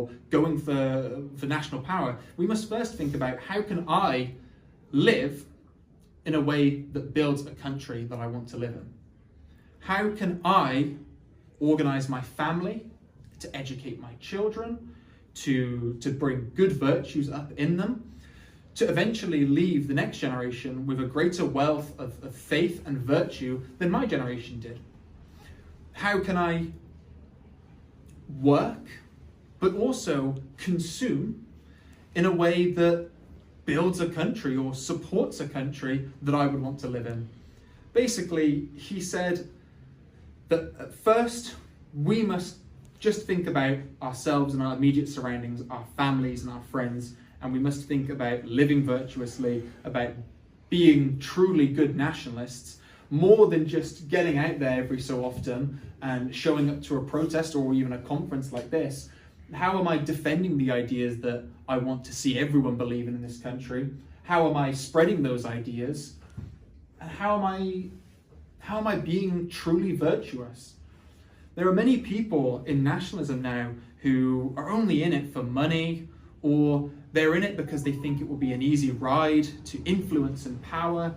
or going for national power, we must first think about, how can I live in a way that builds a country that I want to live in? How can I organize my family to educate my children, to bring good virtues up in them, to eventually leave the next generation with a greater wealth of faith and virtue than my generation did? How can I work, but also consume in a way that builds a country or supports a country that I would want to live in? Basically, he said that at first we must just think about ourselves and our immediate surroundings, our families and our friends, and we must think about living virtuously, about being truly good nationalists, more than just getting out there every so often and showing up to a protest or even a conference like this. How am I defending the ideas that I want to see everyone believe in this country? How am I spreading those ideas? And how am I being truly virtuous? There are many people in nationalism now who are only in it for money, or they're in it because they think it will be an easy ride to influence and power,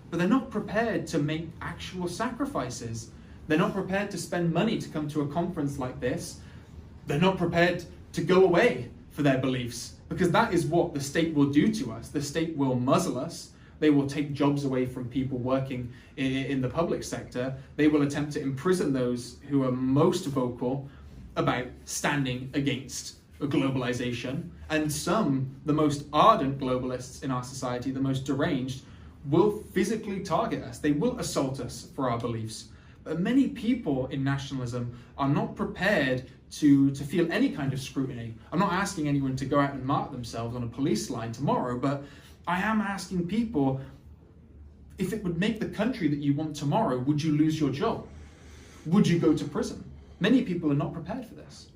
but they're not prepared to make actual sacrifices. They're not prepared to spend money to come to a conference like this. They're not prepared to go away for their beliefs, because that is what the state will do to us. The state will muzzle us. They will take jobs away from people working in the public sector. They will attempt to imprison those who are most vocal about standing against globalization. And some, the most ardent globalists in our society, the most deranged, will physically target us. They will assault us for our beliefs. But many people in nationalism are not prepared to feel any kind of scrutiny. I'm not asking anyone to go out and mark themselves on a police line tomorrow, but I am asking people, if it would make the country that you want tomorrow, would you lose your job? Would you go to prison? Many people are not prepared for this.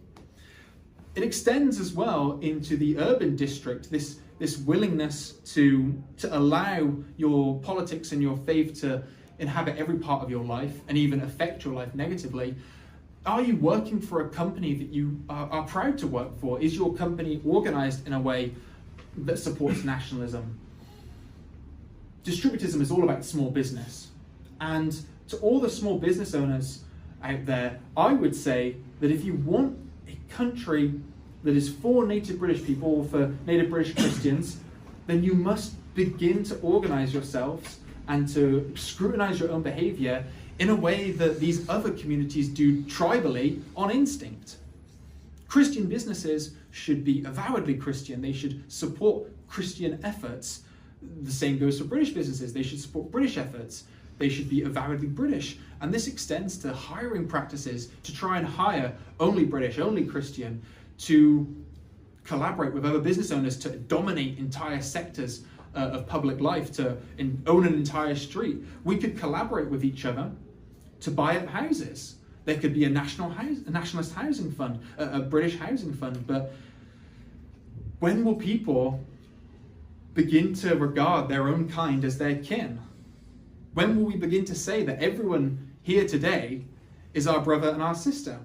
It extends as well into the urban district, this willingness to allow your politics and your faith to inhabit every part of your life and even affect your life negatively. Are you working for a company that you are proud to work for? Is your company organized in a way that supports nationalism? Distributism is all about small business. And to all the small business owners out there, I would say that if you want a country that is for native British people, or for native British Christians, then you must begin to organize yourselves and to scrutinize your own behavior in a way that these other communities do tribally on instinct. Christian businesses should be avowedly Christian. They should support Christian efforts. The same goes for British businesses. They should support British efforts. They should be avowedly British. And this extends to hiring practices to try and hire only British, only Christian, to collaborate with other business owners to dominate entire sectors of public life, to own an entire street. We could collaborate with each other to buy up houses. There could be a nationalist housing fund, a British housing fund. But when will people begin to regard their own kind as their kin? When will we begin to say that everyone here today is our brother and our sister?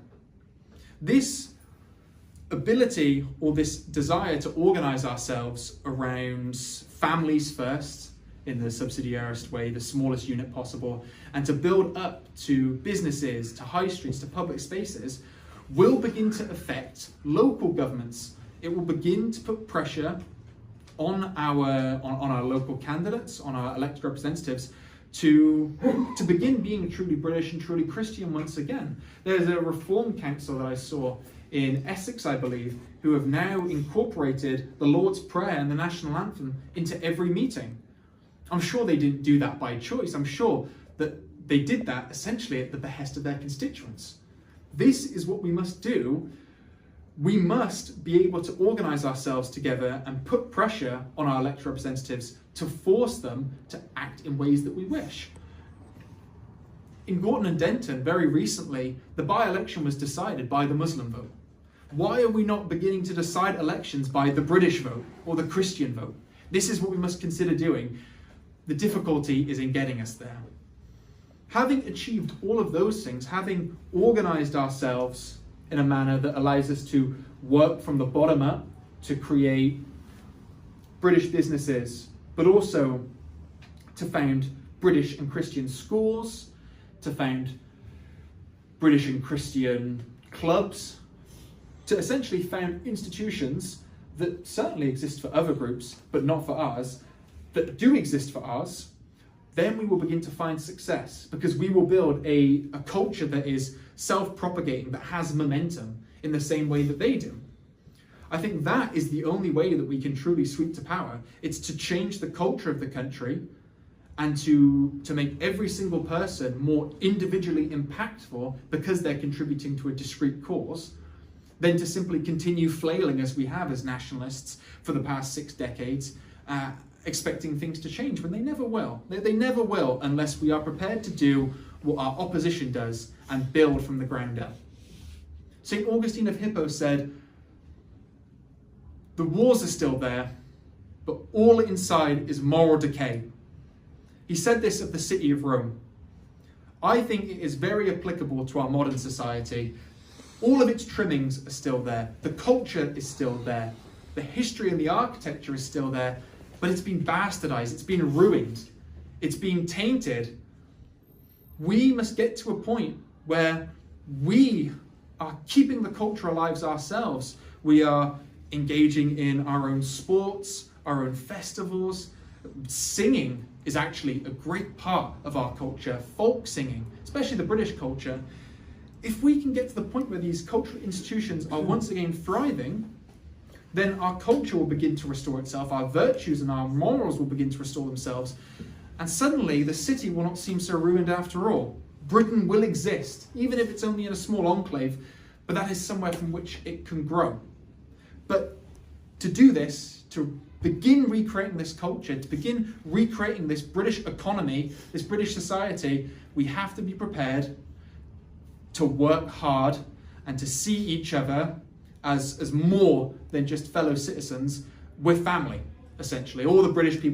This ability, or this desire to organize ourselves around families first, in the subsidiarist way, the smallest unit possible, and to build up to businesses, to high streets, to public spaces, will begin to affect local governments. It will begin to put pressure on our local candidates, on our elected representatives, to begin being truly British and truly Christian once again. There's a Reform Council that I saw in Essex, I believe, who have now incorporated the Lord's Prayer and the national anthem into every meeting. I'm sure they didn't do that by choice. I'm sure that they did that essentially at the behest of their constituents. This is what we must do. We must be able to organize ourselves together and put pressure on our elected representatives to force them to act in ways that we wish. In Gorton and Denton, very recently, the by-election was decided by the Muslim vote. Why are we not beginning to decide elections by the British vote or the Christian vote? This is what we must consider doing. The difficulty is in getting us there. Having achieved all of those things, having organized ourselves in a manner that allows us to work from the bottom up to create British businesses, but also to found British and Christian schools, to found British and Christian clubs, to essentially found institutions that certainly exist for other groups, but not for ours, that do exist for ours, then we will begin to find success, because we will build a culture that is self-propagating, that has momentum in the same way that they do. I think that is the only way that we can truly sweep to power. It's to change the culture of the country and to make every single person more individually impactful because they're contributing to a discrete cause, than to simply continue flailing as we have as nationalists for the past 6 decades, expecting things to change when they never will. They never will unless we are prepared to do what our opposition does and build from the ground up. St. Augustine of Hippo said, "The wars are still there, but all inside is moral decay." He said this of the city of Rome. I think it is very applicable to our modern society. All of its trimmings are still there. The culture is still there. The history and the architecture is still there, but it's been bastardized. It's been ruined. It's been tainted. We must get to a point where we are keeping the culture alive ourselves. We are engaging in our own sports, our own festivals. Singing is actually a great part of our culture, folk singing, especially the British culture. If we can get to the point where these cultural institutions are once again thriving, then our culture will begin to restore itself, our virtues and our morals will begin to restore themselves, and suddenly the city will not seem so ruined after all. Britain will exist, even if it's only in a small enclave, but that is somewhere from which it can grow. But to do this, to begin recreating this culture, to begin recreating this British economy, this British society, we have to be prepared to work hard and to see each other as more than just fellow citizens. We're family, essentially. All the British people